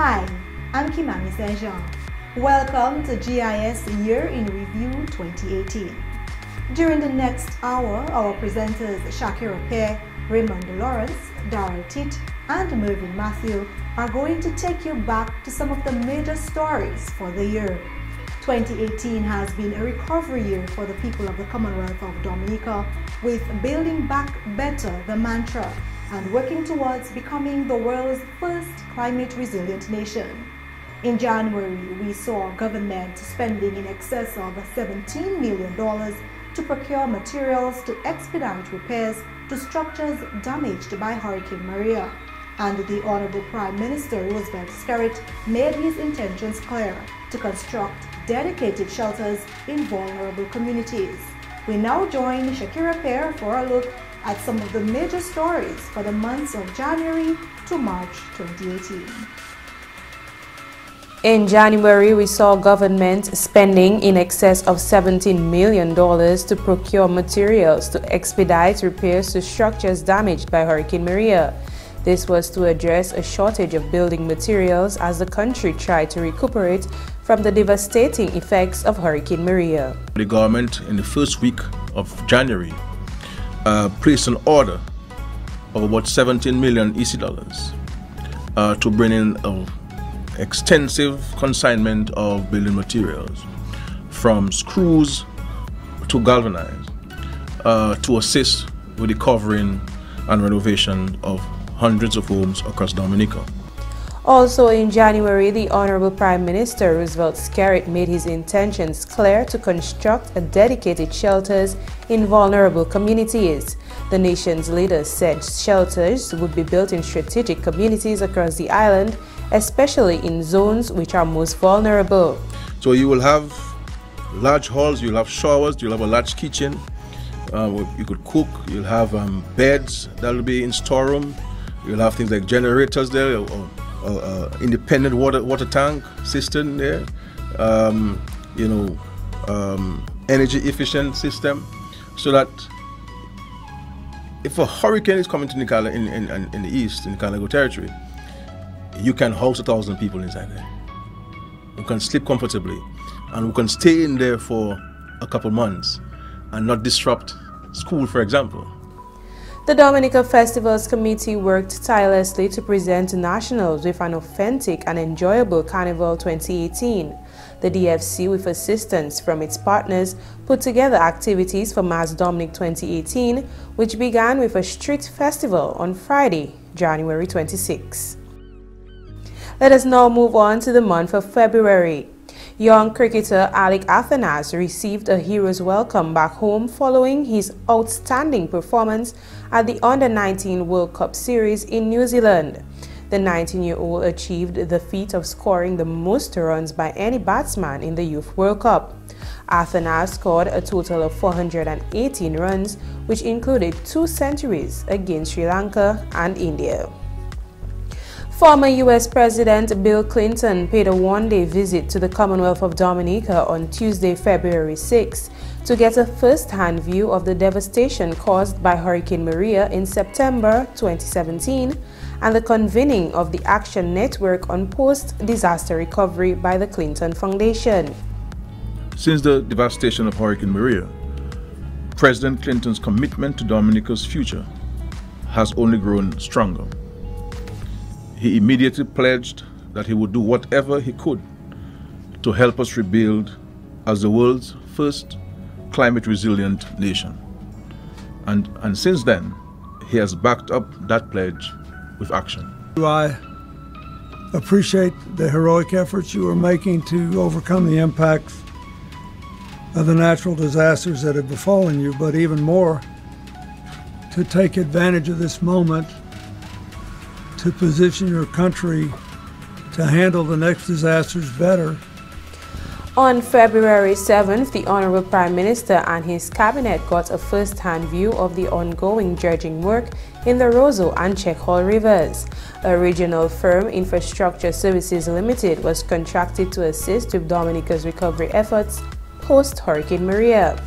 Hi, I'm Kimani. Welcome to GIS Year in Review 2018. During the next hour, our presenters Shaakira Pierre, Raymond, Daryl, Titre, and Mervin are going to take you back to some of the major stories for the year. 2018 has been a recovery year for the people of the Commonwealth of Dominica, with building back better the mantra and working towards becoming the world's first climate resilient nation. In January, we saw government spending in excess of $17 million to procure materials to expedite repairs to structures damaged by Hurricane Maria. And the Honorable Prime Minister Roosevelt made his intentions clear to construct dedicated shelters in vulnerable communities. We now join Shaakira Pierre for a look at some of the major stories for the months of January to March 2018. In January, we saw government spending in excess of $17 million to procure materials to expedite repairs to structures damaged by Hurricane Maria. This was to address a shortage of building materials as the country tried to recuperate from the devastating effects of Hurricane Maria. The government in the first week of January placed an order of about 17 million EC dollars to bring in an extensive consignment of building materials, from screws to galvanized, to assist with the covering and renovation of hundreds of homes across Dominica. Also in January, the Honorable Prime Minister Roosevelt made his intentions clear to construct dedicated shelters in vulnerable communities. The nation's leader said shelters would be built in strategic communities across the island, especially in zones which are most vulnerable. So you will have large halls, you'll have showers, you'll have a large kitchen, you could cook, you'll have beds that will be in storeroom, you'll have things like generators there, or independent water tank system there, energy efficient system, so that if a hurricane is coming to Nicala in the east, in the Calago territory, you can house 1,000 people inside there. You can sleep comfortably, and we can stay in there for a couple months and not disrupt school, for example. The Dominica Festivals Committee worked tirelessly to present nationals with an authentic and enjoyable Carnival 2018. The DFC, with assistance from its partners, put together activities for Mass Dominic 2018, which began with a street festival on Friday, January 26. Let us now move on to the month of February. Young cricketer Alec Athanas received a hero's welcome back home following his outstanding performance at the Under-19 World Cup Series in New Zealand. The 19-year-old achieved the feat of scoring the most runs by any batsman in the Youth World Cup. Athanas scored a total of 418 runs, which included 2 centuries against Sri Lanka and India. Former U.S. President Bill Clinton paid a one-day visit to the Commonwealth of Dominica on Tuesday, February 6, to get a first-hand view of the devastation caused by Hurricane Maria in September 2017 and the convening of the Action Network on Post-Disaster Recovery by the Clinton Foundation. Since the devastation of Hurricane Maria, President Clinton's commitment to Dominica's future has only grown stronger. He immediately pledged that he would do whatever he could to help us rebuild as the world's first climate resilient nation. And since then, he has backed up that pledge with action. I appreciate the heroic efforts you are making to overcome the impacts of the natural disasters that have befallen you, but even more, to take advantage of this moment to position your country to handle the next disasters better. On February 7th, the Honorable Prime Minister and his cabinet got a first-hand view of the ongoing dredging work in the Roseau and Checkhall rivers. A regional firm, Infrastructure Services Limited, was contracted to assist with Dominica's recovery efforts post-Hurricane Maria.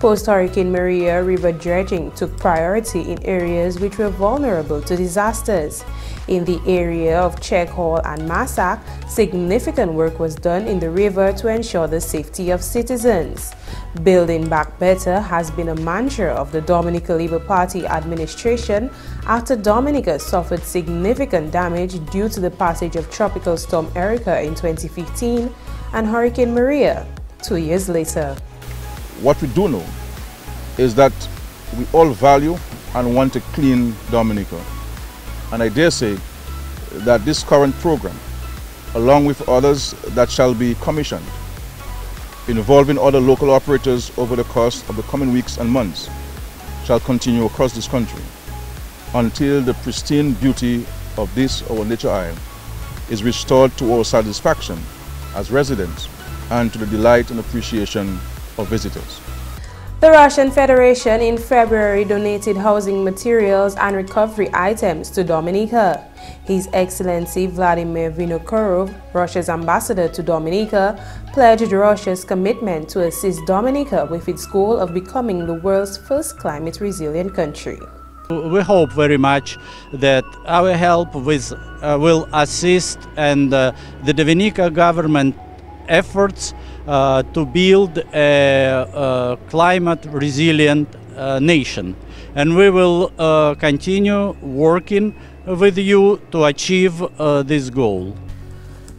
Post-Hurricane Maria, river dredging took priority in areas which were vulnerable to disasters. In the area of Check Hall and Massac, significant work was done in the river to ensure the safety of citizens. Building back better has been a mantra of the Dominica Labour Party administration after Dominica suffered significant damage due to the passage of Tropical Storm Erica in 2015 and Hurricane Maria 2 years later. What we do know is that we all value and want a clean Dominica. And I dare say that this current program, along with others that shall be commissioned, involving other local operators over the course of the coming weeks and months, shall continue across this country until the pristine beauty of this, our nature isle, is restored to our satisfaction as residents and to the delight and appreciation of visitors. The Russian Federation in February donated housing materials and recovery items to Dominica. His Excellency Vladimir Vinokurov, Russia's ambassador to Dominica, pledged Russia's commitment to assist Dominica with its goal of becoming the world's first climate-resilient country. We hope very much that our help will assist and the Dominica government efforts to build a climate-resilient nation. And we will continue working with you to achieve this goal.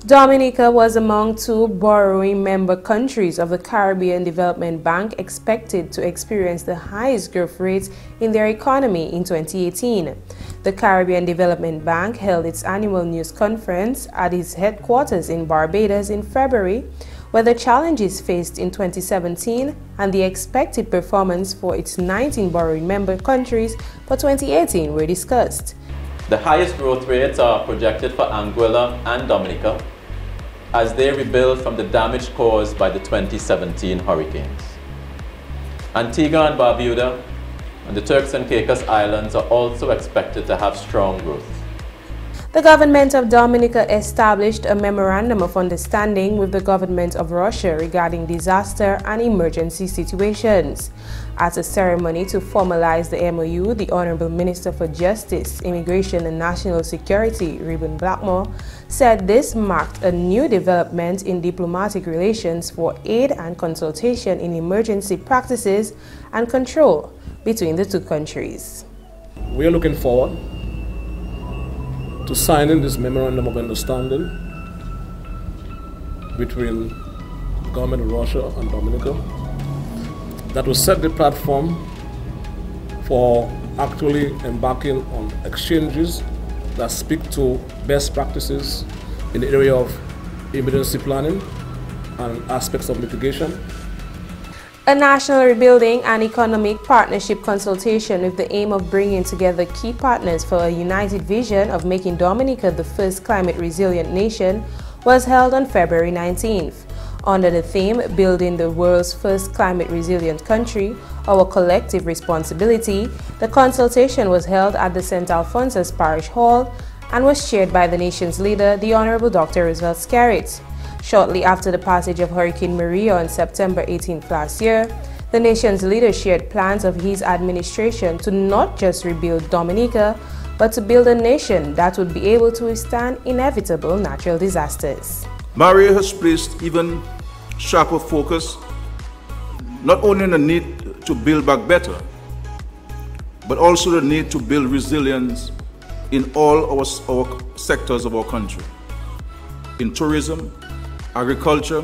Dominica was among 2 borrowing member countries of the Caribbean Development Bank expected to experience the highest growth rates in their economy in 2018. The Caribbean Development Bank held its annual news conference at its headquarters in Barbados in February, where the challenges faced in 2017 and the expected performance for its 19 borrowing member countries for 2018 were discussed. The highest growth rates are projected for Anguilla and Dominica as they rebuild from the damage caused by the 2017 hurricanes. Antigua and Barbuda and the Turks and Caicos Islands are also expected to have strong growth. The government of Dominica established a memorandum of understanding with the government of Russia regarding disaster and emergency situations. At a ceremony to formalize the MOU, the Honorable Minister for Justice, Immigration and National Security, Raymond, said this marked a new development in diplomatic relations for aid and consultation in emergency practices and control between the 2 countries. We are looking forward to signing this memorandum of understanding between the government of Russia and Dominica that will set the platform for actually embarking on exchanges that speak to best practices in the area of emergency planning and aspects of mitigation. A national rebuilding and economic partnership consultation with the aim of bringing together key partners for a united vision of making Dominica the first climate-resilient nation was held on February 19th. Under the theme, Building the World's First Climate-Resilient Country, Our Collective Responsibility, the consultation was held at the St. Alphonsus Parish Hall and was chaired by the nation's leader, the Honorable Dr. Roosevelt Skerrit. Shortly after the passage of Hurricane Maria on September 18th last year, the nation's leader shared plans of his administration to not just rebuild Dominica, but to build a nation that would be able to withstand inevitable natural disasters. Maria has placed even sharper focus not only on the need to build back better, but also the need to build resilience in all our sectors of our country, in tourism, agriculture,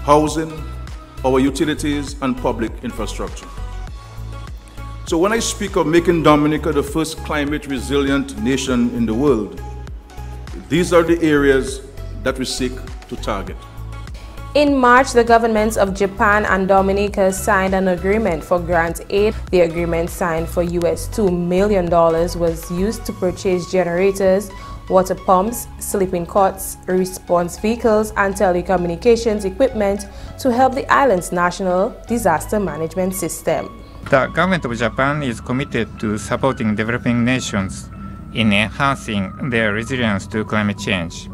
housing, our utilities, and public infrastructure. So when I speak of making Dominica the first climate-resilient nation in the world, these are the areas that we seek to target. In March, the governments of Japan and Dominica signed an agreement for grant aid. The agreement, signed for US $2 million, was used to purchase generators, water pumps, sleeping cots, response vehicles, and telecommunications equipment to help the island's national disaster management system. The government of Japan is committed to supporting developing nations in enhancing their resilience to climate change.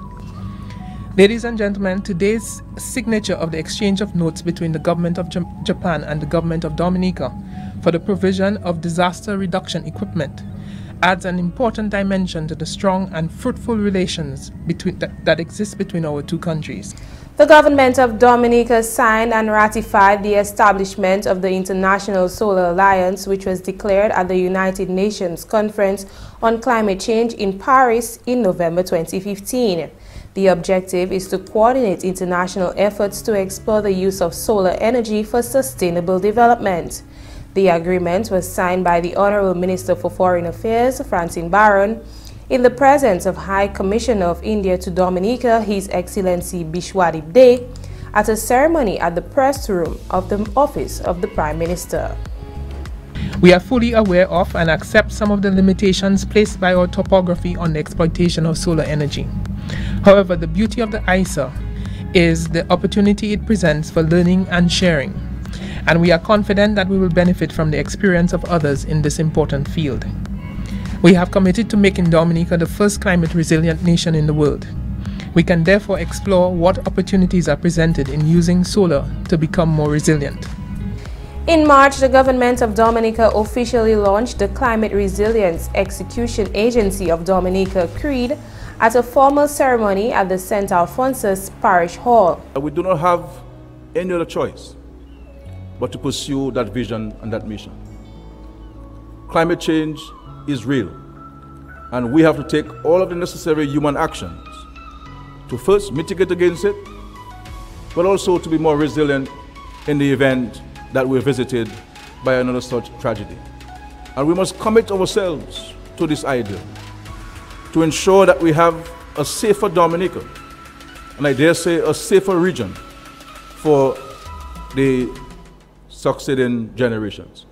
Ladies and gentlemen, today's signature of the exchange of notes between the government of Japan and the government of Dominica for the provision of disaster reduction equipment adds an important dimension to the strong and fruitful relations that exist between our two countries. The government of Dominica signed and ratified the establishment of the International Solar Alliance, which was declared at the United Nations Conference on Climate Change in Paris in November 2015. The objective is to coordinate international efforts to explore the use of solar energy for sustainable development. The agreement was signed by the Honorable Minister for Foreign Affairs, Francine Baron, in the presence of High Commissioner of India to Dominica, His Excellency Bishwadip Dey, at a ceremony at the press room of the Office of the Prime Minister. We are fully aware of and accept some of the limitations placed by our topography on the exploitation of solar energy. However, the beauty of the ISA is the opportunity it presents for learning and sharing, and we are confident that we will benefit from the experience of others in this important field. We have committed to making Dominica the first climate resilient nation in the world. We can therefore explore what opportunities are presented in using solar to become more resilient. In March, the government of Dominica officially launched the Climate Resilience Execution Agency of Dominica, CREED, at a formal ceremony at the St. Alphonsus Parish Hall. We do not have any other choice but to pursue that vision and that mission. Climate change is real, and we have to take all of the necessary human actions to first mitigate against it, but also to be more resilient in the event that we're visited by another such tragedy. And we must commit ourselves to this ideal to ensure that we have a safer Dominica, and I dare say a safer region for the succeeding generations.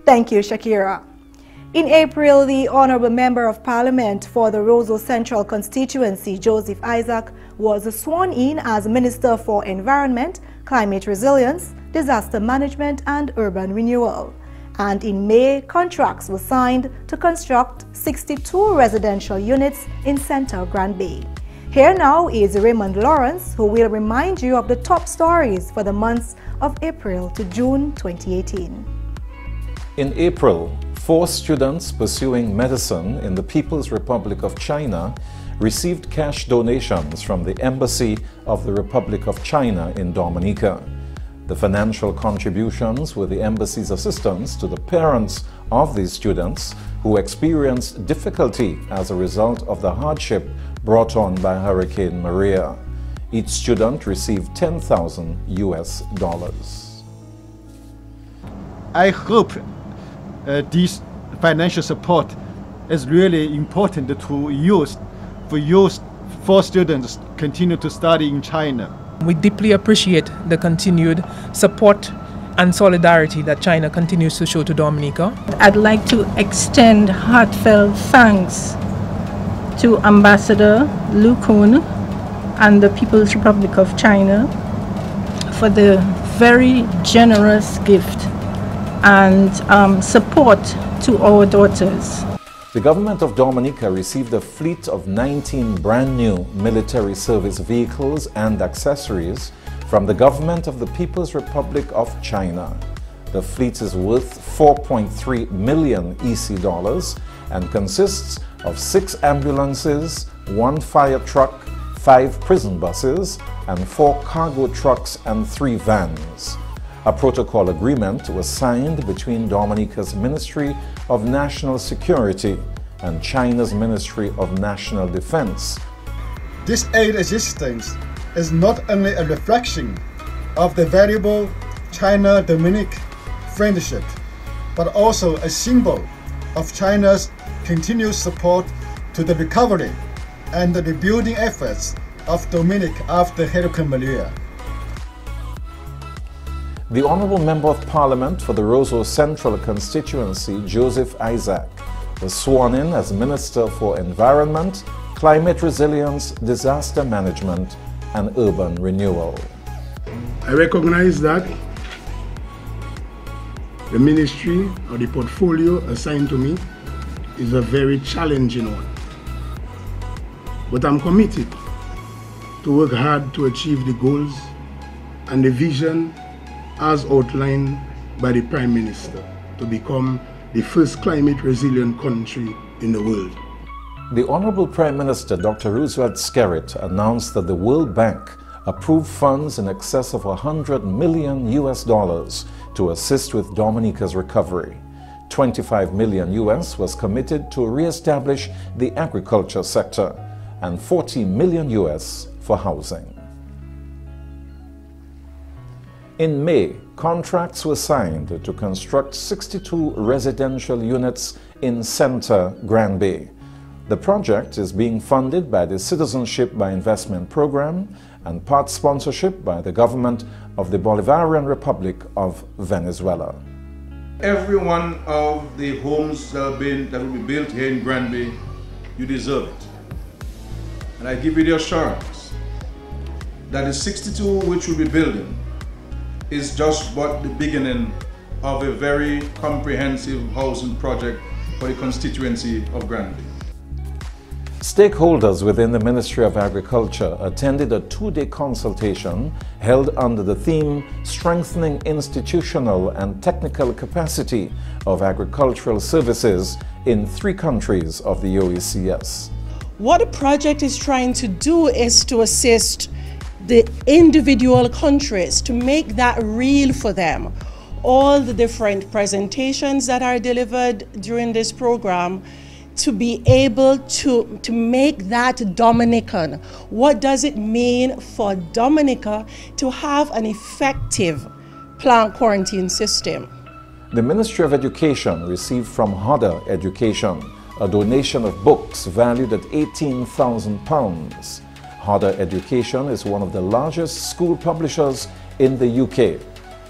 Thank you, Shaakira. In April, the Honorable Member of Parliament for the Roseau Central constituency, Joseph Isaac, was sworn in as Minister for Environment, Climate Resilience, Disaster Management and Urban Renewal. And in May, contracts were signed to construct 62 residential units in Central Grand Bay. Here now is Raymond Lawrence, who will remind you of the top stories for the months of April to June 2018. In April, 4 students pursuing medicine in the People's Republic of China received cash donations from the Embassy of the Republic of China in Dominica. The financial contributions were the embassy's assistance to the parents of these students who experienced difficulty as a result of the hardship brought on by Hurricane Maria. Each student received $10,000 US. I hope this financial support is really important to use for students continue to study in China. We deeply appreciate the continued support and solidarity that China continues to show to Dominica. I'd like to extend heartfelt thanks to Ambassador Lu Kun and the People's Republic of China for the very generous gift and support to our daughters. The government of Dominica received a fleet of 19 brand new military service vehicles and accessories from the government of the People's Republic of China. The fleet is worth 4.3 million EC dollars and consists of 6 ambulances, 1 fire truck, 5 prison buses, and 4 cargo trucks and 3 vans. A protocol agreement was signed between Dominica's Ministry of National Security and China's Ministry of National Defense. This aid assistance is not only a reflection of the valuable China-Dominican friendship, but also a symbol of China's continued support to the recovery and the rebuilding efforts of Dominica after Hurricane Maria. The Honourable Member of Parliament for the Roseau Central constituency, Joseph Isaac, was sworn in as Minister for Environment, Climate Resilience, Disaster Management and Urban Renewal. I recognize that the ministry or the portfolio assigned to me is a very challenging one. But I'm committed to work hard to achieve the goals and the vision as outlined by the Prime Minister to become the first climate resilient country in the world. The Honourable Prime Minister Dr. Roosevelt Skerrit announced that the World Bank approved funds in excess of $100 million to assist with Dominica's recovery. $25 million was committed to re-establish the agriculture sector and $40 million for housing. In May, contracts were signed to construct 62 residential units in Centre, Granby. The project is being funded by the Citizenship by Investment Program and part sponsorship by the government of the Bolivarian Republic of Venezuela. Every one of the homes that will be built here in Granby, you deserve it. And I give you the assurance that the 62 which we'll be building is just but the beginning of a very comprehensive housing project for the constituency of Granby. Stakeholders within the Ministry of Agriculture attended a 2-day consultation held under the theme Strengthening Institutional and Technical Capacity of Agricultural Services in 3 countries of the OECS. What the project is trying to do is to assist the individual countries to make that real for them. All the different presentations that are delivered during this program, to be able to make that Dominican. What does it mean for Dominica to have an effective plant quarantine system? The Ministry of Education received from Hodder Education a donation of books valued at £18,000. Hodder Education is one of the largest school publishers in the UK,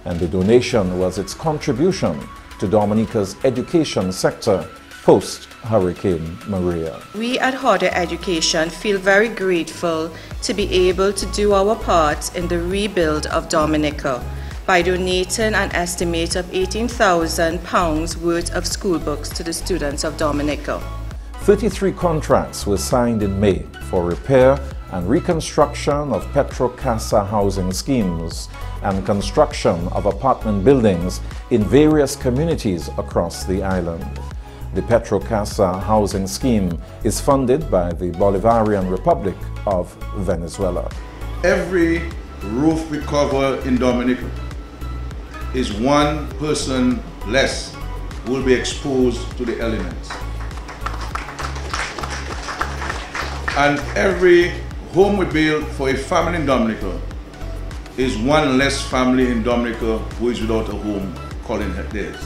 and the donation was its contribution to Dominica's education sector post-Hurricane Maria. We at Hodder Education feel very grateful to be able to do our part in the rebuild of Dominica by donating an estimate of £18,000 worth of school books to the students of Dominica. 33 contracts were signed in May for repair and reconstruction of Petro-Casa housing schemes and construction of apartment buildings in various communities across the island. The Petro-Casa housing scheme is funded by the Bolivarian Republic of Venezuela. Every roof we cover in Dominica is one person less who will be exposed to the elements. And every home we build for a family in Dominica is one less family in Dominica who is without a home calling it theirs.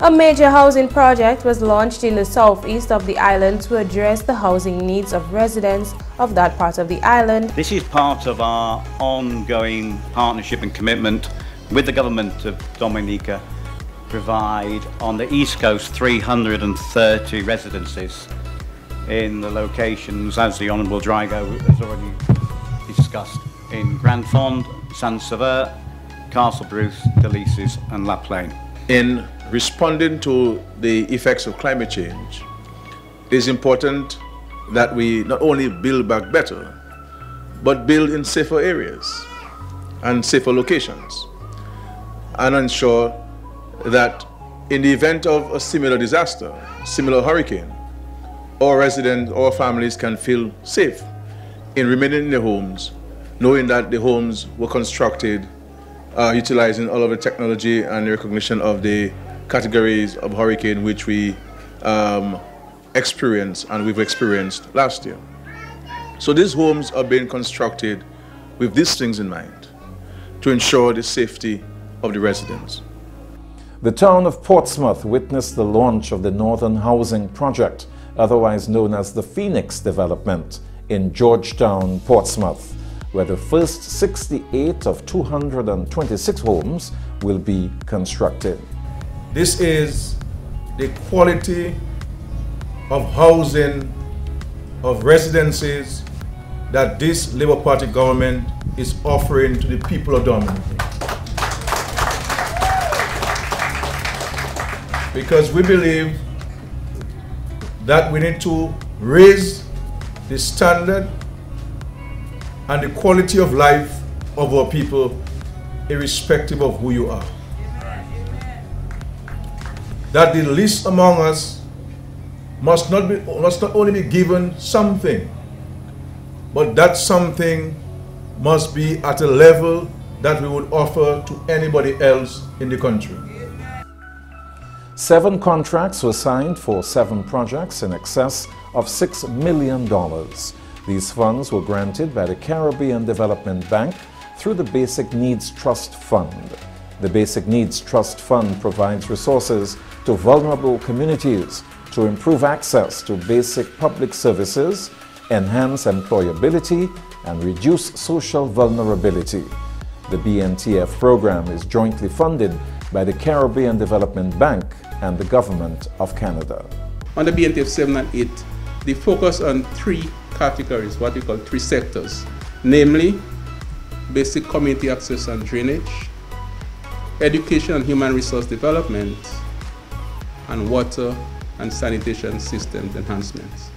A major housing project was launched in the southeast of the island to address the housing needs of residents of that part of the island. This is part of our ongoing partnership and commitment with the government of Dominica to provide on the east coast 330 residences in the locations, as the Honourable Drygo has already discussed, in Grand Fond, San Sever, Castle Bruce, Delices and Lapland. In responding to the effects of climate change, it is important that we not only build back better, but build in safer areas and safer locations. and ensure that in the event of a similar disaster, similar hurricane, our residents, our families can feel safe in remaining in their homes, knowing that the homes were constructed utilizing all of the technology and the recognition of the categories of hurricane which we experienced and we've experienced last year. So these homes are being constructed with these things in mind to ensure the safety of the residents. The town of Portsmouth witnessed the launch of the Northern Housing Project, otherwise known as the Phoenix Development, in Georgetown, Portsmouth, where the first 68 of 226 homes will be constructed. This is the quality of housing, of residences that this Labour Party government is offering to the people of Dominica. Because we believe that we need to raise the standard and the quality of life of our people, irrespective of who you are. That the least among us must not only be given something, but that something must be at a level that we would offer to anybody else in the country. 7 contracts were signed for 7 projects in excess of $6 million. These funds were granted by the Caribbean Development Bank through the Basic Needs Trust Fund. The Basic Needs Trust Fund provides resources to vulnerable communities to improve access to basic public services, enhance employability, and reduce social vulnerability. The BNTF program is jointly funded by the Caribbean Development Bank and the Government of Canada. On the BNTF 7 and 8, they focus on 3 categories, what we call 3 sectors, namely basic community access and drainage, education and human resource development, and water and sanitation systems enhancements.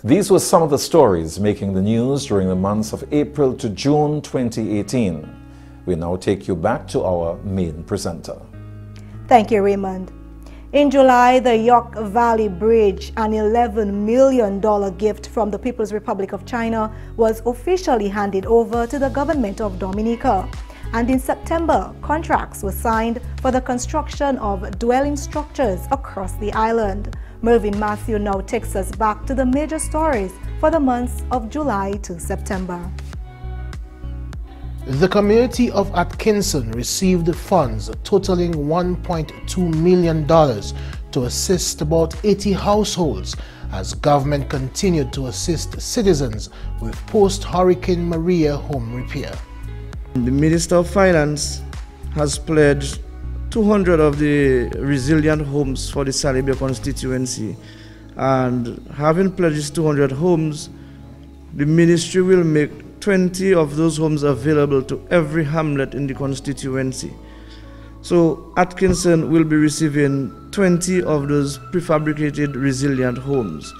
These were some of the stories making the news during the months of April to June 2018. We now take you back to our main presenter. Thank you, Raymond. In July, the Yaak Valley Bridge, an $11 million gift from the People's Republic of China, was officially handed over to the government of Dominica. And in September, contracts were signed for the construction of dwelling structures across the island. Mervin Matthew now takes us back to the major stories for the months of July to September. The community of Atkinson received funds totaling $1.2 million to assist about 80 households as government continued to assist citizens with post-Hurricane Maria home repair. The Minister of Finance has pledged 200 of the resilient homes for the Salibia constituency, and having pledged 200 homes, the ministry will make 20 of those homes available to every hamlet in the constituency. So Atkinson will be receiving 20 of those prefabricated resilient homes.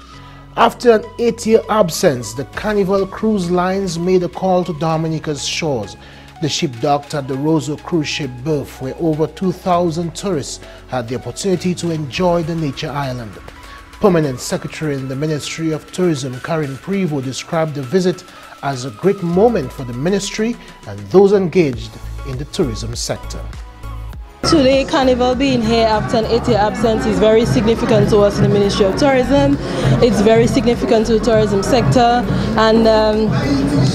After an 8-year absence, the Carnival Cruise Lines made a call to Dominica's shores. The ship docked at the Rosa cruise ship berth, where over 2,000 tourists had the opportunity to enjoy the nature island. Permanent Secretary in the Ministry of Tourism, Karen Prevost, described the visit as a great moment for the ministry and those engaged in the tourism sector. Today, Carnival being here after an 8-year absence is very significant to us in the Ministry of Tourism. It's very significant to the tourism sector, and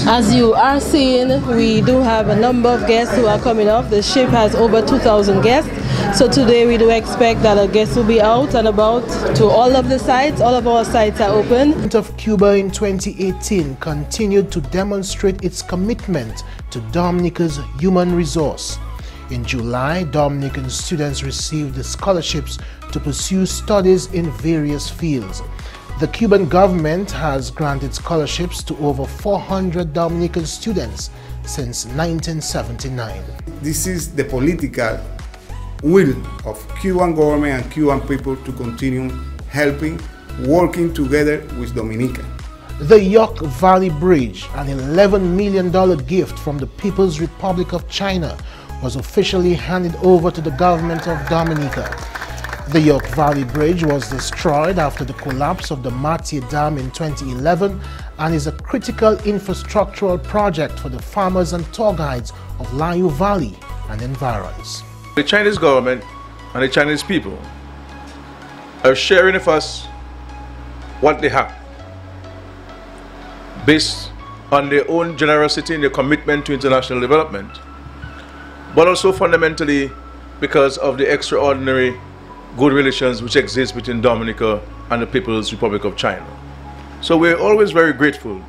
as you are seeing, we do have a number of guests who are coming off. The ship has over 2,000 guests, so today we do expect that our guests will be out and about to all of the sites. All of our sites are open. The government of Cuba in 2018 continued to demonstrate its commitment to Dominica's human resource. In July, Dominican students received scholarships to pursue studies in various fields. The Cuban government has granted scholarships to over 400 Dominican students since 1979. This is the political will of Cuban government and Cuban people to continue helping, working together with Dominica. The Yaak Valley Bridge, an $11 million gift from the People's Republic of China, was officially handed over to the government of Dominica. The Yaak Valley Bridge was destroyed after the collapse of the Matye Dam in 2011 and is a critical infrastructural project for the farmers and tour guides of Layu Valley and environs. The Chinese government and the Chinese people are sharing with us what they have, based on their own generosity and their commitment to international development, but also fundamentally because of the extraordinary good relations which exist between Dominica and the People's Republic of China. So we're always very grateful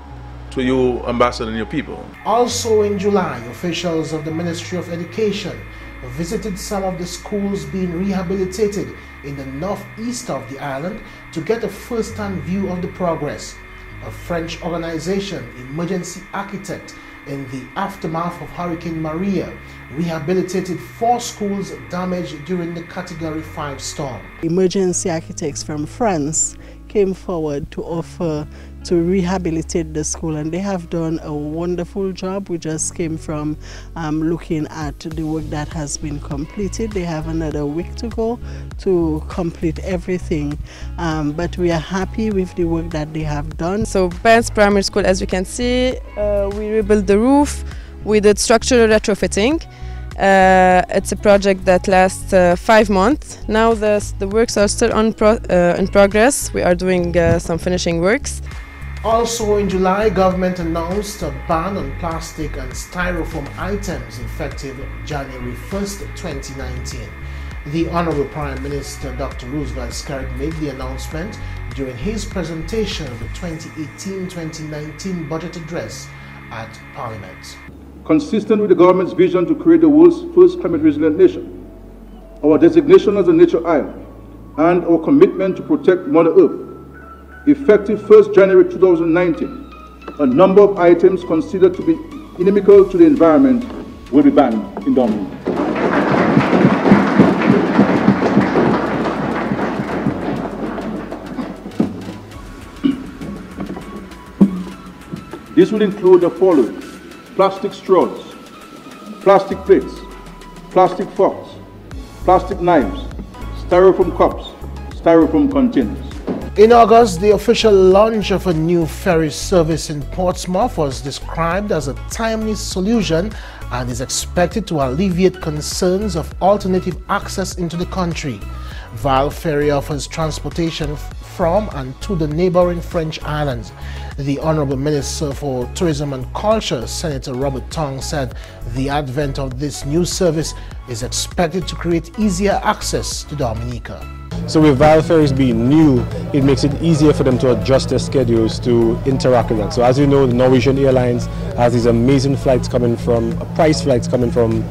to you, Ambassador, and your people. Also in July, officials of the Ministry of Education visited some of the schools being rehabilitated in the northeast of the island to get a first-hand view of the progress. A French organization, Emergency Architect, in the aftermath of Hurricane Maria, rehabilitated 4 schools damaged during the Category 5 storm. Emergency architects from France came forward to offer to rehabilitate the school, and they have done a wonderful job. We just came from looking at the work that has been completed. They have another week to go to complete everything, but we are happy with the work that they have done. So Ben's Primary School, as you can see, we rebuilt the roof, we did structural retrofitting. It's a project that lasts 5 months. Now the works are still in progress. We are doing some finishing works. Also in July, government announced a ban on plastic and styrofoam items effective January 1st, 2019. The Honorable Prime Minister Dr. Roosevelt Skerrit made the announcement during his presentation of the 2018-2019 budget address at Parliament. Consistent with the government's vision to create the world's first climate-resilient nation, our designation as a nature island, and our commitment to protect Mother Earth, effective 1st January 2019, a number of items considered to be inimical to the environment will be banned in Dominica. This will include the following: plastic straws, plastic plates, plastic forks, plastic knives, styrofoam cups, styrofoam containers. In August, the official launch of a new ferry service in Portsmouth was described as a timely solution and is expected to alleviate concerns of alternative access into the country. Ferry offers transportation from and to the neighboring French islands. The Honorable Minister for Tourism and Culture, Senator Robert Tong, said the advent of this new service is expected to create easier access to Dominica. So with Ferries being new, it makes it easier for them to adjust their schedules to interact with that. So as you know, the Norwegian Airlines has these amazing flights coming from, price flights coming from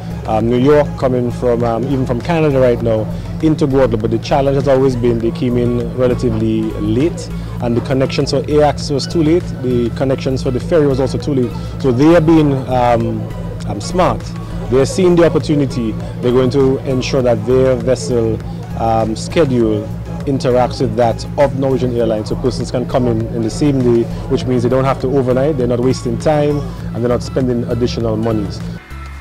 New York, coming from even from Canada right now into Guadeloupe. But the challenge has always been they came in relatively late, and the connections for air access was too late. The connections for the ferry was also too late. So they are being smart. They are seeing the opportunity. They're going to ensure that their vessel schedule interacts with that of Norwegian Airlines, so persons can come in the same day, which means they don't have to overnight, they're not wasting time, and they're not spending additional monies.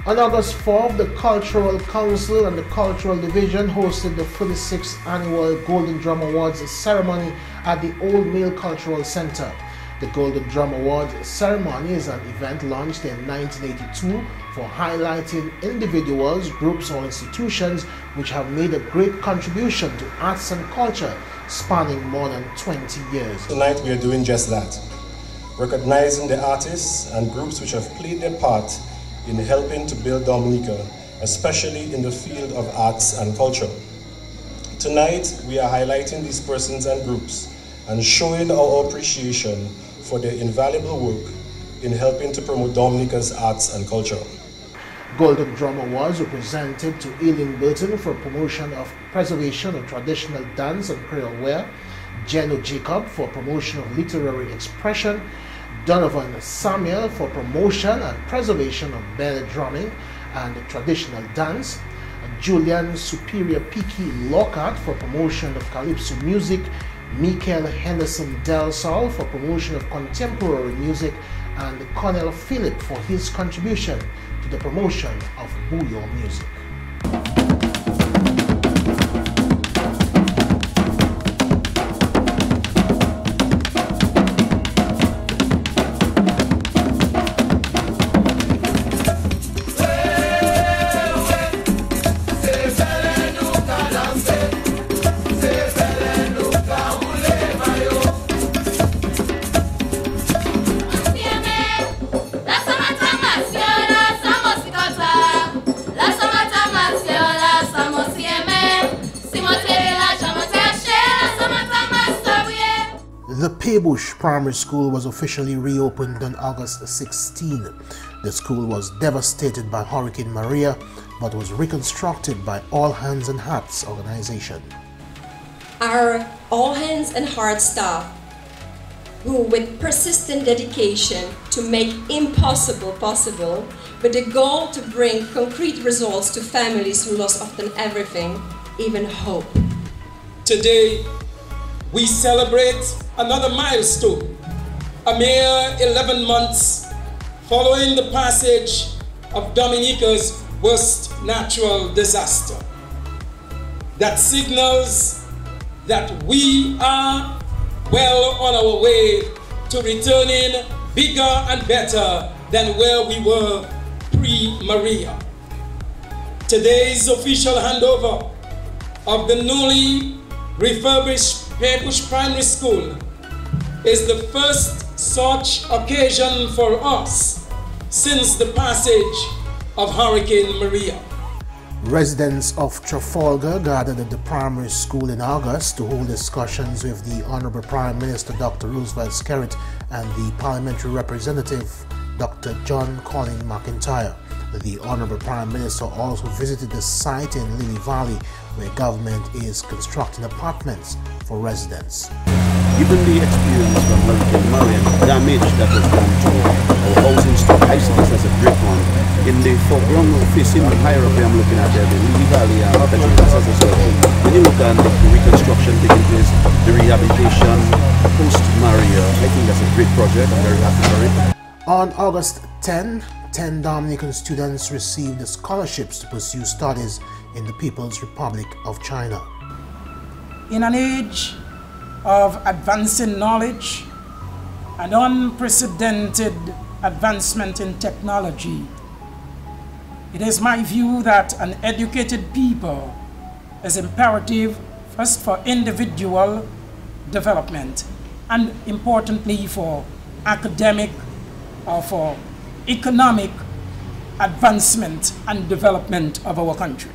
On August 4th, the Cultural Council and the Cultural Division hosted the 46th Annual Golden Drum Awards ceremony at the Old Mill Cultural Center. The Golden Drum Awards ceremony is an event launched in 1982 for highlighting individuals, groups or institutions which have made a great contribution to arts and culture spanning more than 20 years. Tonight we are doing just that, recognizing the artists and groups which have played their part in helping to build Dominica, especially in the field of arts and culture. Tonight we are highlighting these persons and groups and showing our appreciation for their invaluable work in helping to promote Dominica's arts and culture. Golden Drum Awards were presented to Eileen Burton for promotion of preservation of traditional dance and Creole wear, Jeno Jacob for promotion of literary expression, Donovan Samuel for promotion and preservation of belly drumming and traditional dance, Julian Superior Piki Lockhart for promotion of calypso music, Michael Henderson Del Sol for promotion of contemporary music, and Cornel Phillip for his contribution to the promotion of Bouillon music. The Paybush Primary School was officially reopened on August 16. The school was devastated by Hurricane Maria, but was reconstructed by All Hands and Hearts organization. Our All Hands and Hearts staff, who with persistent dedication to make impossible possible, with the goal to bring concrete results to families who lost often everything, even hope. Today, we celebrate another milestone, a mere 11 months following the passage of Dominica's worst natural disaster. That signals that we are well on our way to returning bigger and better than where we were pre-Maria. Today's official handover of the newly refurbished Paybush Primary School is the first such occasion for us since the passage of Hurricane Maria. Residents of Trafalgar gathered at the primary school in August to hold discussions with the Honorable Prime Minister Dr. Roosevelt Skerrit and the Parliamentary Representative Dr. John Colin McIntyre. The Honorable Prime Minister also visited the site in Lily Valley where government is constructing apartments for residents. Given the experience from Hurricane Maria and the damage that was done to our housing stock, I see this as a great one. In the foreground facing higher up here, I'm looking at the Lily Valley Petronas as well. When you look at the reconstruction taking place, the rehabilitation post-Maria, I think that's a great project. I'm very happy for it. On August 10 Dominican students received scholarships to pursue studies in the People's Republic of China. In an age of advancing knowledge and unprecedented advancement in technology, it is my view that an educated people is imperative First, for individual development, and importantly for academic or for economic advancement and development of our country.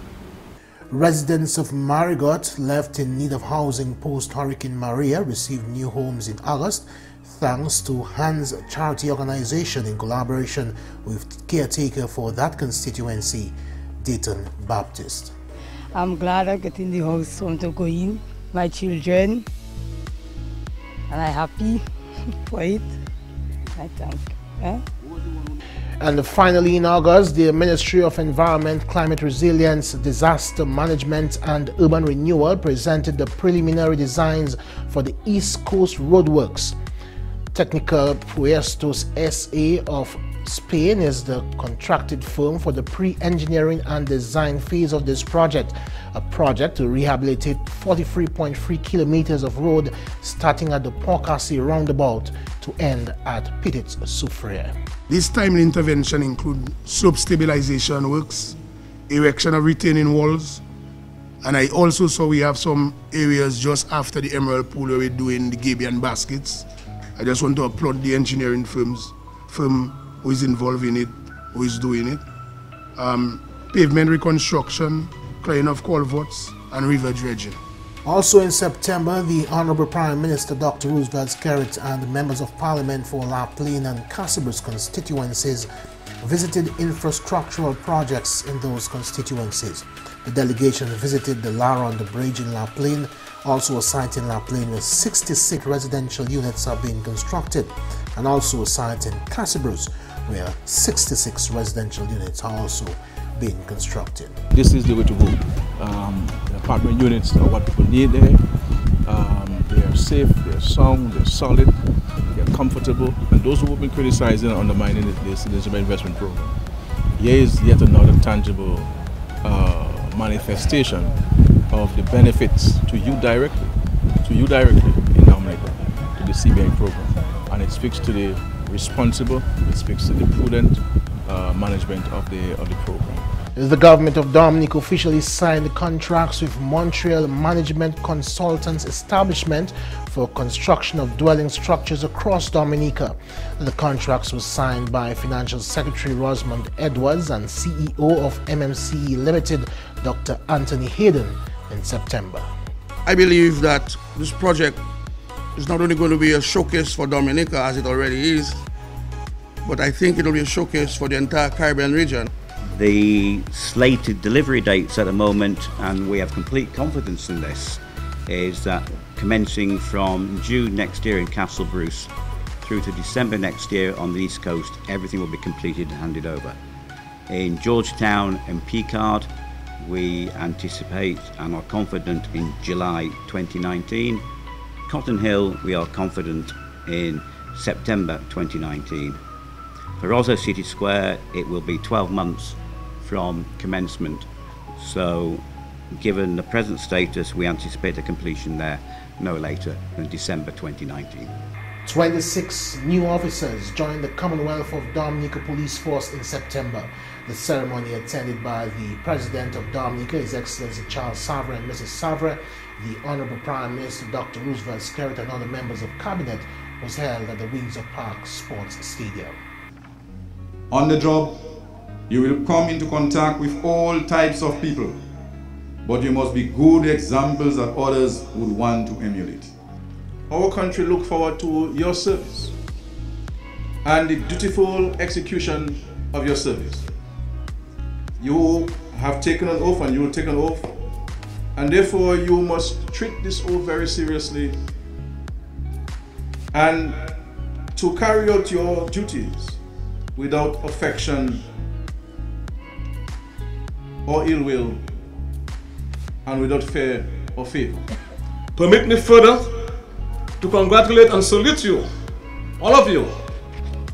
Residents of Marigot left in need of housing post-Hurricane Maria received new homes in August, thanks to Hands Charity Organization in collaboration with caretaker for that constituency, Dayton Baptist. I'm glad I'm getting the house home to go in, my children, and I'm happy for it. I thank. And finally, in August, the Ministry of Environment, Climate Resilience, Disaster Management and Urban Renewal presented the preliminary designs for the East Coast Roadworks. Technical Puestos SA of Spain is the contracted firm for the pre-engineering and design phase of this project, a project to rehabilitate 43.3 kilometers of road starting at the Port-Cassé roundabout to end at Petite-Soufrière. This timely intervention includes slope stabilization works, erection of retaining walls, and I also saw we have some areas just after the Emerald Pool where we're doing the gabion baskets. I just want to applaud the engineering firm who is involved in it, who is doing it. Pavement reconstruction, clearing of culverts, and river dredging. Also in September, the Honorable Prime Minister Dr. Roosevelt Skerrit and members of Parliament for Lapland and Cassibus constituencies visited infrastructural projects in those constituencies. The delegation visited the Laron, the Bridge in Lapland, also a site in Lapland where 66 residential units are being constructed, and also a site in Cassibus where 66 residential units are also being constructed. This is the way to go. The apartment units are what people need there. They are safe, they are sound, they are solid, they are comfortable, and those who have been criticizing and undermining this investment program, here is yet another tangible manifestation of the benefits to you directly in Dominica, to the CBI program, and it speaks to the responsible, it speaks to the prudent management of the program. The government of Dominica officially signed contracts with Montreal Management Consultants Establishment for construction of dwelling structures across Dominica. The contracts were signed by Financial Secretary Rosamond Edwards and CEO of MMCE Limited, Dr. Anthony Hayden, in September. I believe that this project is not only going to be a showcase for Dominica, as it already is, but I think it will be a showcase for the entire Caribbean region. The slated delivery dates at the moment, and we have complete confidence in this, is that commencing from June next year in Castle Bruce through to December next year on the East Coast, everything will be completed and handed over. In Georgetown and Picard, we anticipate and are confident in July 2019. Cotton Hill, we are confident in September 2019. For Rosso City Square, it will be 12 months from commencement. So, given the present status, we anticipate a completion there no later than December 2019. 26 new officers joined the Commonwealth of Dominica Police Force in September. The ceremony, attended by the President of Dominica, His Excellency Charles Savre and Mrs. Savre, the Honorable Prime Minister Dr. Roosevelt Skerrit and other members of Cabinet, was held at the Windsor Park Sports Stadium. On the job, you will come into contact with all types of people, but you must be good examples that others would want to emulate. Our country look forward to your service and the dutiful execution of your service. You have taken an oath and you will take an oath, and therefore you must treat this oath very seriously, and to carry out your duties without affection or ill will, and without fear or favor. Permit me further to congratulate and salute you, all of you,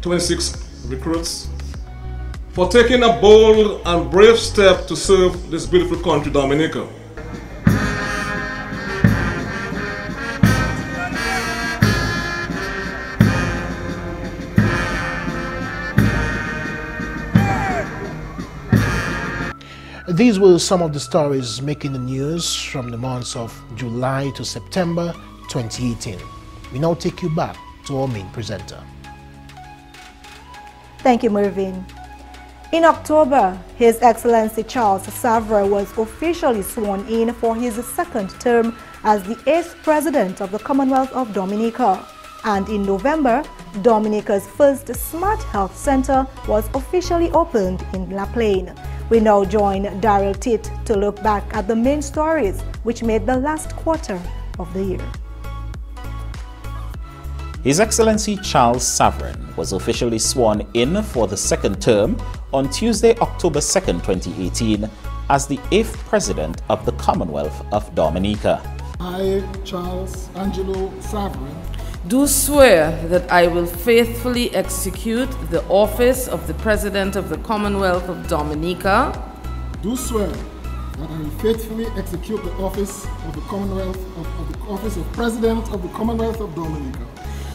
26 recruits, for taking a bold and brave step to serve this beautiful country, Dominica. These were some of the stories making the news from the months of July to September 2018. We now take you back to our main presenter. Thank you, Mervin. In October, His Excellency Charles Savre was officially sworn in for his second term as the 8th President of the Commonwealth of Dominica. And in November, Dominica's first Smart Health Center was officially opened in Lapland. We now join Daryl Titre to look back at the main stories which made the last quarter of the year. His Excellency Charles Savre was officially sworn in for the second term on Tuesday, October 2nd, 2018, as the 8th President of the Commonwealth of Dominica. I, Charles Angelo Savre, do swear that I will faithfully execute the office of the President of the Commonwealth of Dominica. Do swear that I will faithfully execute the office of the Commonwealth of the office of President of the Commonwealth of Dominica.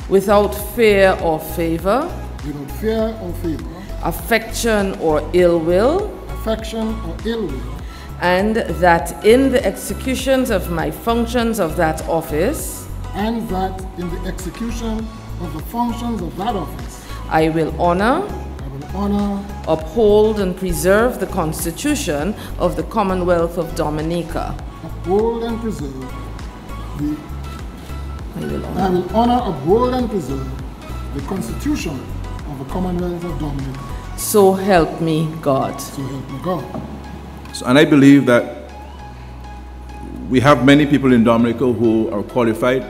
Without fear or favor. Without fear or favor. Affection or ill will. Affection or ill will. And that in the executions of my functions of that office. And that in the execution of the functions of that office. I will honor. Uphold and preserve the Constitution of the Commonwealth of Dominica. Uphold and preserve I will honor, uphold, and preserve the Constitution of the Commonwealth of Dominica. So help me God. So help me God. And I believe that we have many people in Dominica who are qualified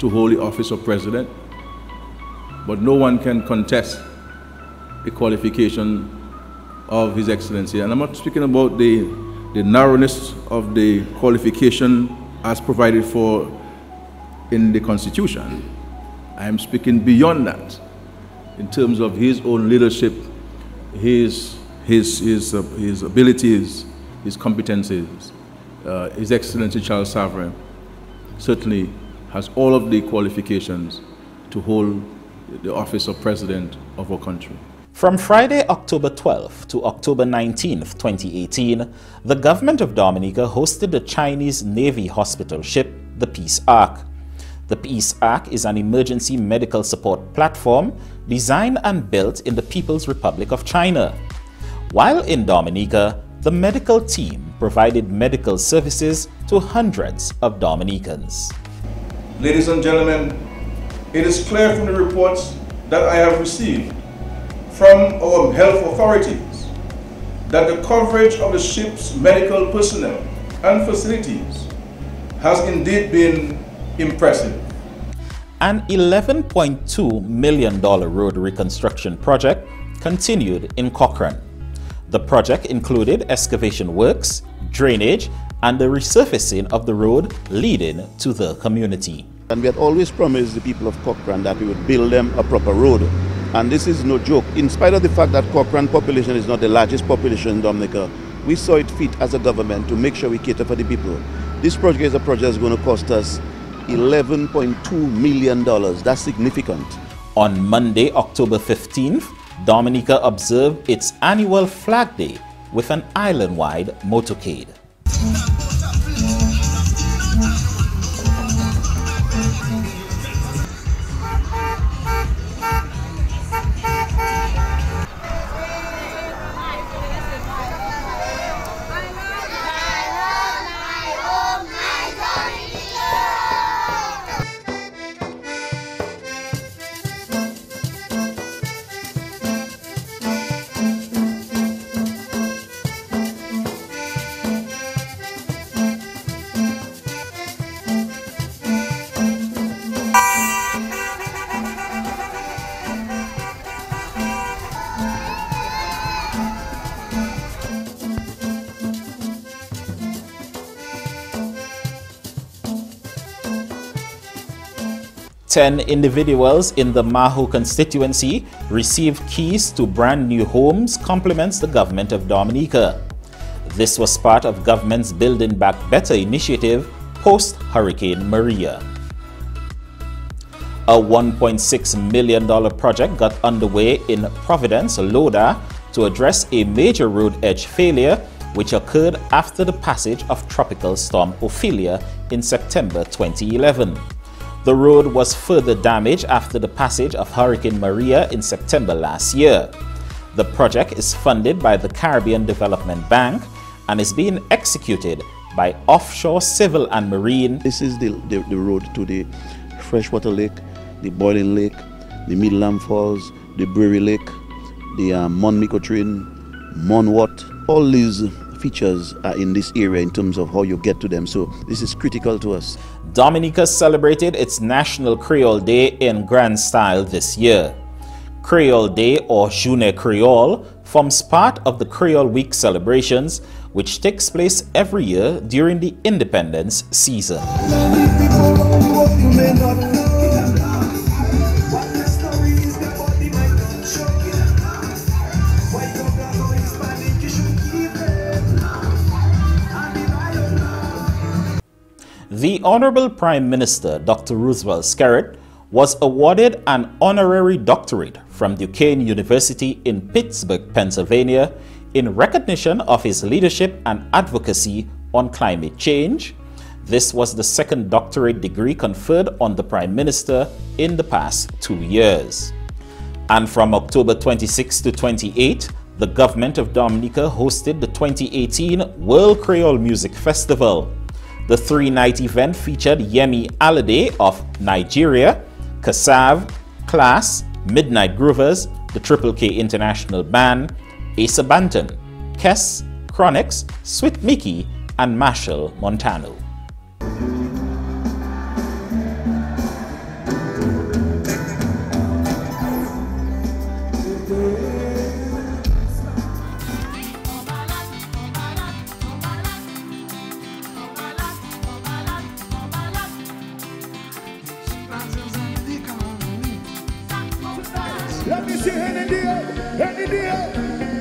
to hold the office of President, but no one can contest the qualification of His Excellency. And I'm not speaking about the narrowness of the qualification as provided for in the Constitution. I am speaking beyond that in terms of his own leadership, his abilities, his competencies. His Excellency Charles Savre certainly has all of the qualifications to hold the office of President of our country. From Friday, October 12th to October 19th, 2018, the government of Dominica hosted the Chinese Navy hospital ship, the Peace Ark. The Peace Ark is an emergency medical support platform designed and built in the People's Republic of China. While in Dominica, the medical team provided medical services to hundreds of Dominicans. Ladies and gentlemen, it is clear from the reports that I have received from our health authorities that the coverage of the ship's medical personnel and facilities has indeed been impressive. An $11.2 million road reconstruction project continued in Cochrane. The project included excavation works, drainage, and the resurfacing of the road leading to the community. And we had always promised the people of Cochrane that we would build them a proper road. And this is no joke. In spite of the fact that Cochrane population is not the largest population in Dominica, we saw it fit as a government to make sure we cater for the people. This project is a project that's going to cost us $11.2 million. That's significant. On Monday, October 15th, Dominica observed its annual Flag Day with an island-wide motorcade. Ten individuals in the Maho constituency received keys to brand new homes compliments the government of Dominica. This was part of government's Building Back Better initiative post-Hurricane Maria. A $1.6 million project got underway in Providence, Loda, to address a major road edge failure which occurred after the passage of Tropical Storm Ophelia in September 2011. The road was further damaged after the passage of Hurricane Maria in September last year. The project is funded by the Caribbean Development Bank and is being executed by Offshore Civil and Marine. This is the road to the Freshwater Lake, the Boiling Lake, the Midland Falls, the Brewery Lake, the Mon-Micotrin, Mon-Wat. All these features are in this area in terms of how you get to them, so this is critical to us. Dominica celebrated its National Creole Day in grand style this year. Creole Day, or Journée Creole, forms part of the Creole Week celebrations, which takes place every year during the Independence season. The Honorable Prime Minister, Dr. Roosevelt Skerrit, was awarded an honorary doctorate from Duquesne University in Pittsburgh, Pennsylvania, in recognition of his leadership and advocacy on climate change. This was the second doctorate degree conferred on the Prime Minister in the past 2 years. And from October 26 to 28, the government of Dominica hosted the 2018 World Creole Music Festival. The three-night event featured Yemi Alade of Nigeria, Kassav, Class, Midnight Groovers, the Triple K International Band, Asa Banton, Kess, Chronix, Sweet Mickey, and Marshall Montano. Let me see hand in the air, hand in the air,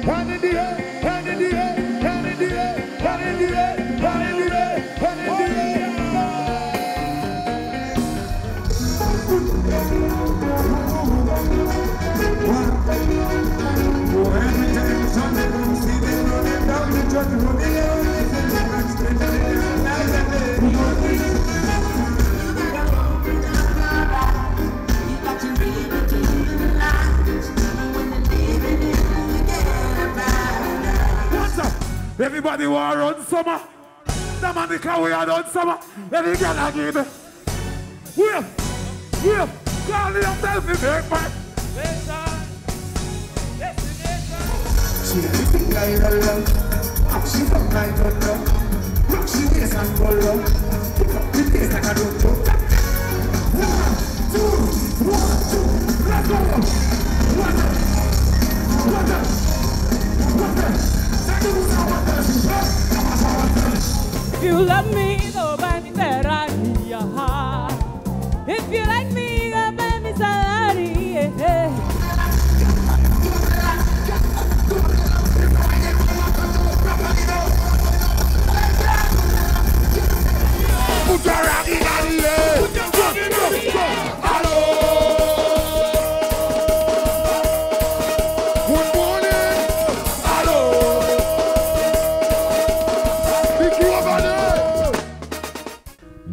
hand in the air, hand in the air, hand in the air, hand in the air, hand in the air, hand in the Everybody want to run summer. Dominica, we are done summer. Every girl I give it. Wait, call yourself in the back. She everything I love. She from my daughter. Rock she waist and go low. Pick up the taste like a roto. 1, 2, 1, 2. Let's go. If you love me, go buy me Ferrari, yeah. If you like me, go buy me salary, yeah. Put your rock in the air. Put your rock in the air. Hello. Good morning. Hello.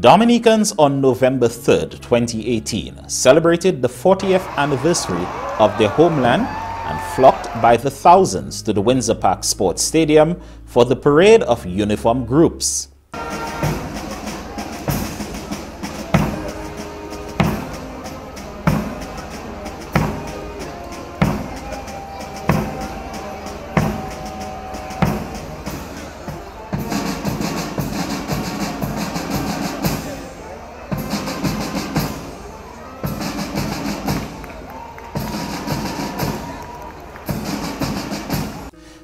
Dominicans on November 3rd, 2018 celebrated the 40th anniversary of their homeland and flocked by the thousands to the Windsor Park Sports Stadium for the parade of uniform groups.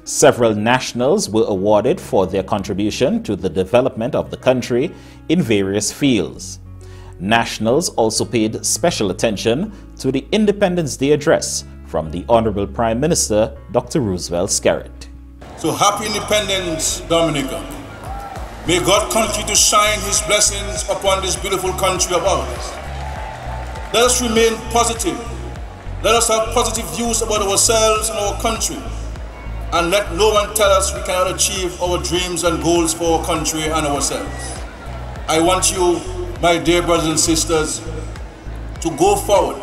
Several nationals were awarded for their contribution to the development of the country in various fields. Nationals also paid special attention to the Independence Day address from the Honorable Prime Minister, Dr. Roosevelt Skerrit. So happy Independence, Dominica. May God continue to shine His blessings upon this beautiful country of ours. Let us remain positive. Let us have positive views about ourselves and our country. and let no one tell us we cannot achieve our dreams and goals for our country and ourselves. I want you, my dear brothers and sisters, to go forward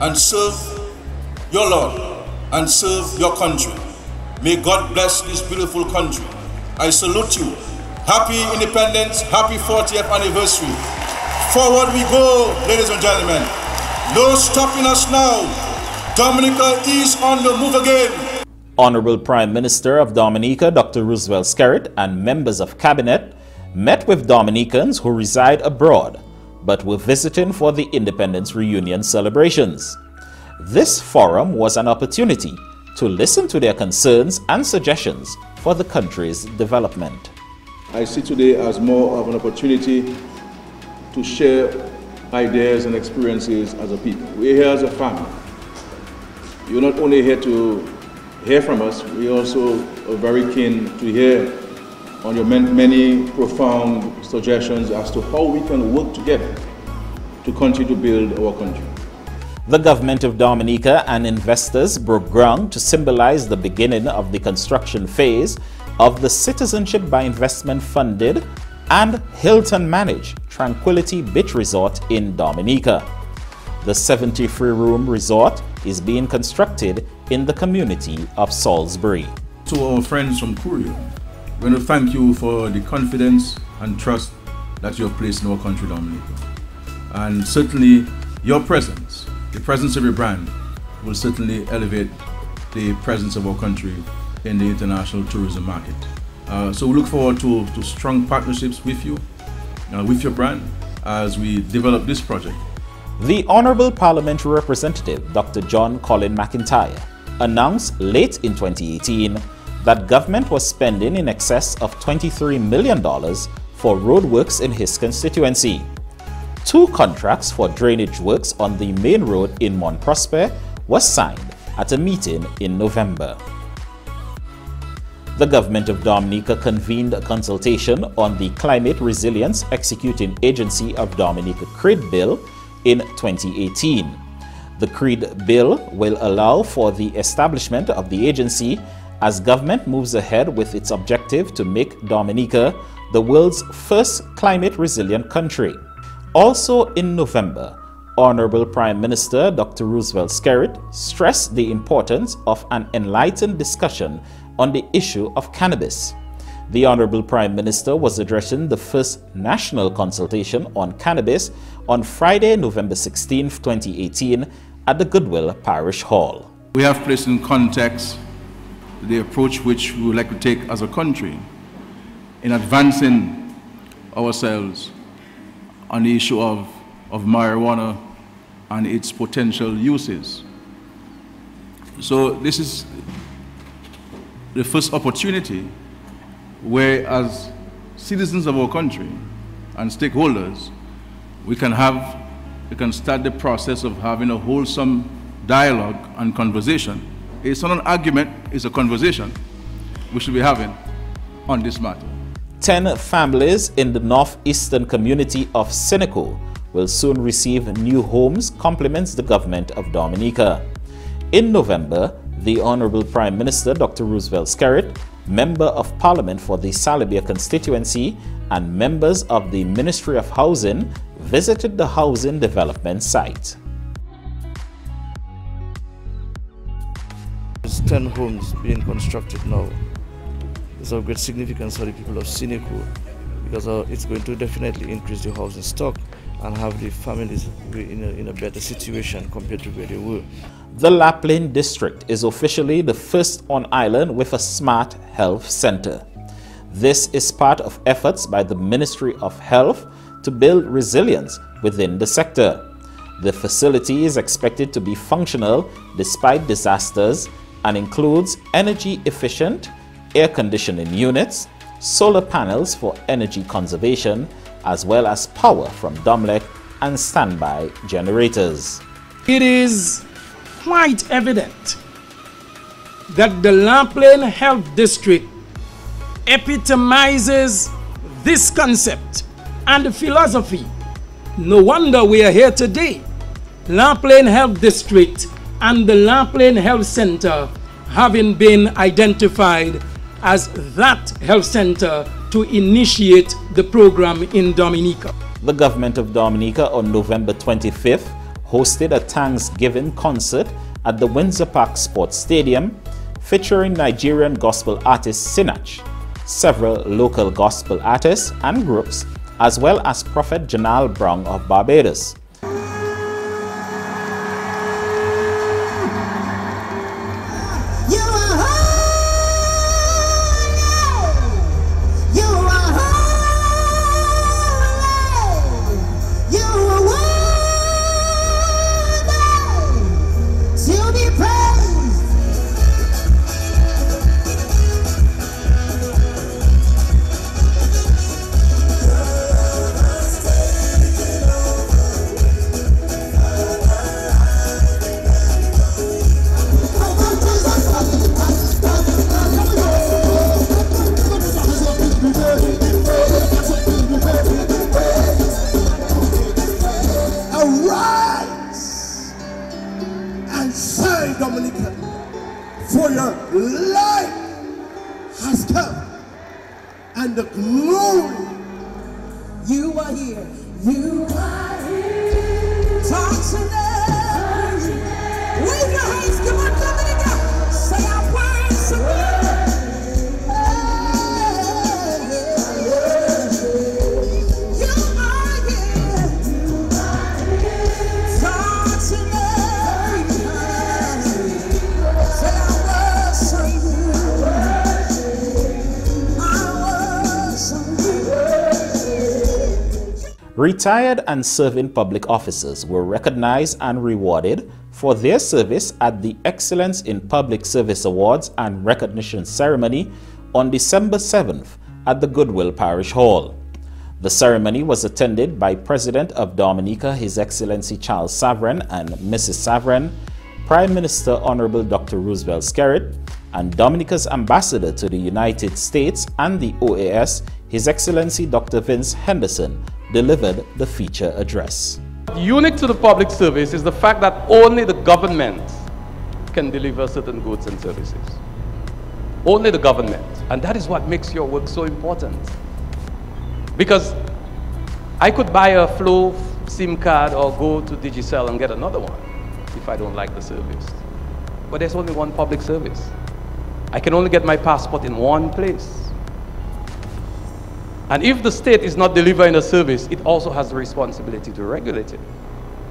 and serve your Lord and serve your country. May God bless this beautiful country. I salute you. Happy independence, happy 40th anniversary. Forward we go, ladies and gentlemen. No stopping us now. Dominica is on the move again. Honorable Prime Minister of Dominica, Dr. Roosevelt Skerrit, and members of Cabinet met with Dominicans who reside abroad but were visiting for the Independence Reunion celebrations. This forum was an opportunity to listen to their concerns and suggestions for the country's development. I see today as more of an opportunity to share ideas and experiences as a people. We're here as a family. You're not only here to hear from us, we also are very keen to hear on your many profound suggestions as to how we can work together to continue to build our country. The government of Dominica and investors broke ground to symbolize the beginning of the construction phase of the Citizenship by Investment funded and Hilton-managed Tranquility Beach Resort in Dominica. The 73-room resort is being constructed in the community of Salisbury. To our friends from Creole, we want to thank you for the confidence and trust that you have placed in our country, Dominica. And certainly your presence, the presence of your brand, will certainly elevate the presence of our country in the international tourism market. So we look forward to strong partnerships with you, with your brand, as we develop this project. The Honorable Parliamentary Representative, Dr. John Colin McIntyre, announced late in 2018 that government was spending in excess of $23 million for roadworks in his constituency. 2 contracts for drainage works on the main road in Mont Prosper was signed at a meeting in November. The government of Dominica convened a consultation on the Climate Resilience Executing Agency of Dominica CRID Bill in 2018. The CRID Bill will allow for the establishment of the agency as government moves ahead with its objective to make Dominica the world's first climate resilient country. Also in November, Honorable Prime Minister Dr. Roosevelt Skerrit stressed the importance of an enlightened discussion on the issue of cannabis. The Honorable Prime Minister was addressing the first national consultation on cannabis on Friday, November 16, 2018 at the Goodwill Parish Hall. We have placed in context the approach which we would like to take as a country in advancing ourselves on the issue of marijuana and its potential uses. So this is the first opportunity where, as citizens of our country and stakeholders, we can start the process of having a wholesome dialogue and conversation. It's not an argument, it's a conversation we should be having on this matter. 10 families in the northeastern community of Seneco will soon receive new homes, compliments the government of Dominica. In November, the Honorable Prime Minister Dr. Roosevelt Skerrit, Member of Parliament for the Salabia constituency, and members of the Ministry of Housing visited the housing development site. There's 10 homes being constructed now. It's of great significance for the people of Seneco because it's going to definitely increase the housing stock and have the families in a better situation compared to where they were. The Lapland District is officially the first on island with a smart health center. This is part of efforts by the Ministry of Health to build resilience within the sector. The facility is expected to be functional despite disasters and includes energy-efficient air conditioning units, solar panels for energy conservation, as well as power from Domlec and standby generators. It is quite evident that the Lapland Health District epitomizes this concept and philosophy. No wonder we are here today. Lapland Health District and the Lapland Health Center having been identified as that health center to initiate the program in Dominica. The government of Dominica on November 25th hosted a Thanksgiving concert at the Windsor Park Sports Stadium featuring Nigerian gospel artist Sinach, several local gospel artists and groups, as well as Prophet Janal Brown of Barbados. Dominica, for your light has come, and the glory. You are here. You are here. Talk to them. Wave your hands. Come on, Dominica. Say our words to Retired and serving public officers were recognized and rewarded for their service at the Excellence in Public Service Awards and Recognition Ceremony on December 7th at the Goodwill Parish Hall. The ceremony was attended by President of Dominica, His Excellency Charles Savran and Mrs. Savran, Prime Minister Honorable Dr. Roosevelt Skerrit, and Dominica's Ambassador to the United States and the OAS, His Excellency Dr. Vince Henderson, delivered the feature address. Unique to the public service is the fact that only the government can deliver certain goods and services. Only the government. And that is what makes your work so important. Because I could buy a Flow SIM card or go to Digicel and get another one if I don't like the service. But there's only one public service. I can only get my passport in one place. And if the state is not delivering a service, it also has the responsibility to regulate it.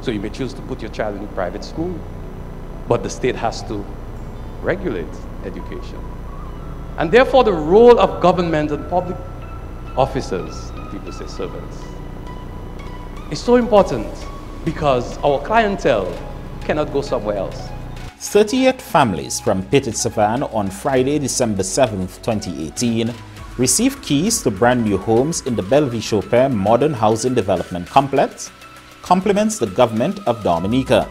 So you may choose to put your child in a private school, but the state has to regulate education. And therefore the role of government and public officers, people say servants, is so important because our clientele cannot go somewhere else. 38 families from Petit Savan on Friday, December 7th, 2018 received keys to brand new homes in the Bellevue-Chopin Modern Housing Development Complex, complements the government of Dominica.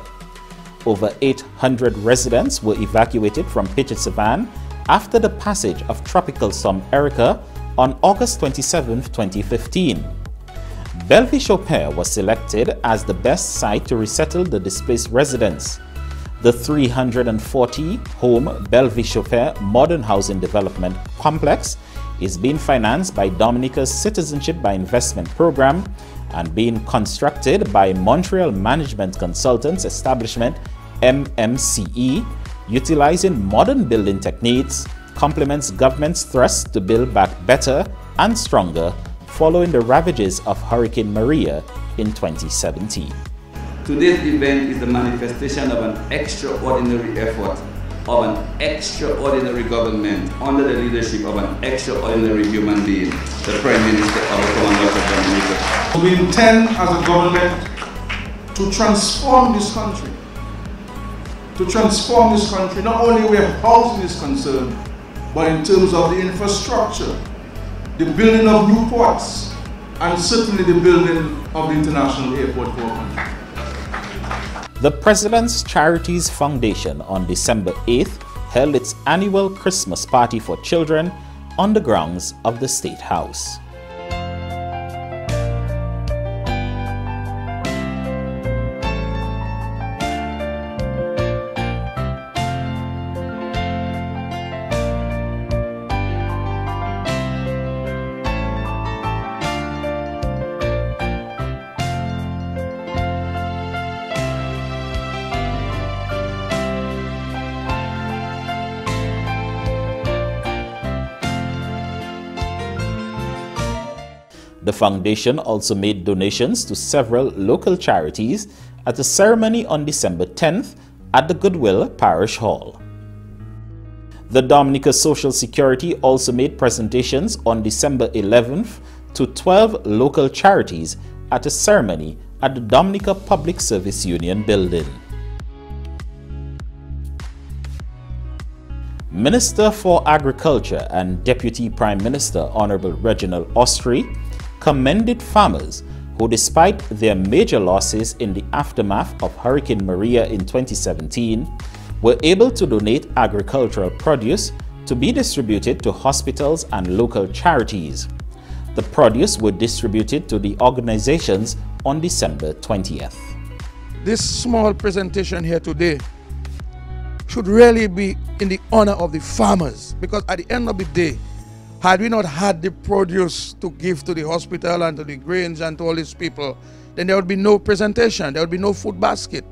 Over 800 residents were evacuated from Petit Savan after the passage of Tropical Storm Erica on August 27, 2015. Bellevue-Chopin was selected as the best site to resettle the displaced residents. The 340-home Bellevue-Chopin Modern Housing Development Complex is being financed by Dominica's Citizenship by Investment program and being constructed by Montreal Management Consultants Establishment MMCE, utilizing modern building techniques, complements government's thrust to build back better and stronger following the ravages of Hurricane Maria in 2017. Today's event is the manifestation of an extraordinary effort of an extraordinary government under the leadership of an extraordinary human being, the Prime Minister of the Commonwealth of Dominica. We intend as a government to transform this country. To transform this country, not only where housing is concerned, but in terms of the infrastructure, the building of new ports, and certainly the building of the international airport for our country. The President's Charities Foundation on December 8th held its annual Christmas party for children on the grounds of the State House. The foundation also made donations to several local charities at a ceremony on December 10th at the Goodwill Parish Hall. The Dominica Social Security also made presentations on December 11th to 12 local charities at a ceremony at the Dominica Public Service Union building. Minister for Agriculture and Deputy Prime Minister Honorable Reginald Ostry commended farmers who, despite their major losses in the aftermath of Hurricane Maria in 2017, were able to donate agricultural produce to be distributed to hospitals and local charities. The produce were distributed to the organizations on December 20th. This small presentation here today should really be in the honor of the farmers, because at the end of the day, had we not had the produce to give to the hospital and to the grains and to all these people, then there would be no presentation, there would be no food basket.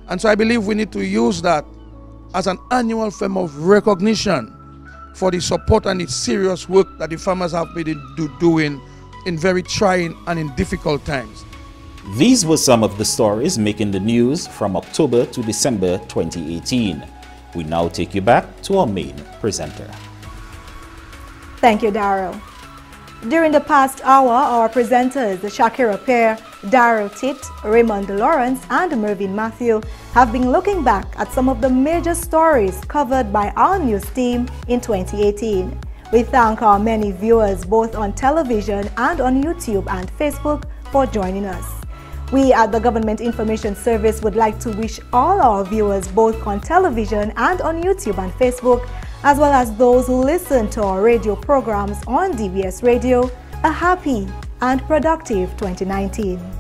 And so I believe we need to use that as an annual form of recognition for the support and the serious work that the farmers have been doing in very trying and in difficult times. These were some of the stories making the news from October to December 2018. We now take you back to our main presenter. Thank you, Daryl. During the past hour, our presenters, the Shaakira Pierre, Daryl Titre, Raymond Lawrence, and Mervin Matthew, have been looking back at some of the major stories covered by our news team in 2018. We thank our many viewers both on television and on YouTube and Facebook for joining us. We at the Government Information Service would like to wish all our viewers both on television and on YouTube and Facebook, as well as those who listen to our radio programs on DBS Radio, a happy and productive 2019.